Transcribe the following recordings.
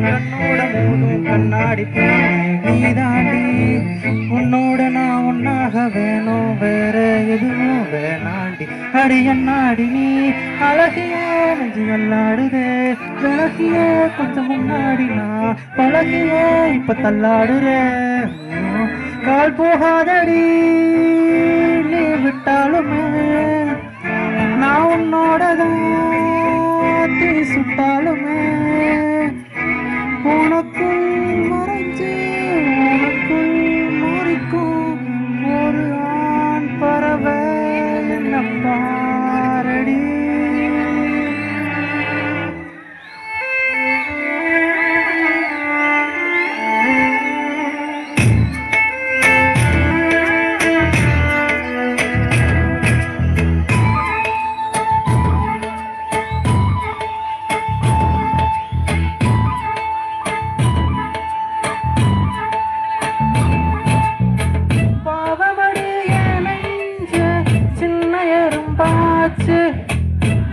கண்ணோட மோதும் கண்ணாடி நீ தாண்டி உன்னோட நான் ஒன்னாக வேணும் வேற எதுவும் வேணாண்டி அடி என்னாடி நீ அழகிய நெஞ்சு வெள்ளாடுதே விலகிய கொஞ்சம் முன்னாடி நான் பழகிய இப்ப தள்ளாடுறே கால் போகாதடி நீ விட்டாலுமே நான் உன்னோடதான் தீ சுட்டாலுமே உனக்குள் மறைஞ்சு உனக்குள் மாறிக்கும் ஒரு ஆண் பறவை என்ன பாரடி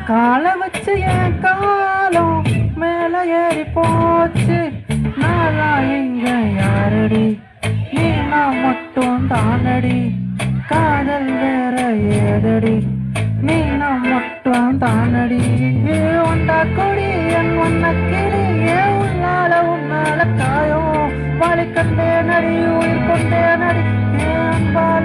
காலை வச்சு என் காலம் மேல ஏறி போச்சு நாளா எங்க யாரடி நீ நான் மட்டும் தானடி காதல் வேற ஏதடி நீ நான் மட்டும் தானடி ஒண்டா கொடி என் ஒன்ன கிளி ஏன் உன்னால காயம் வாழை கண்டே நடி உயிர் கொண்டே நடி ஏன் வாழ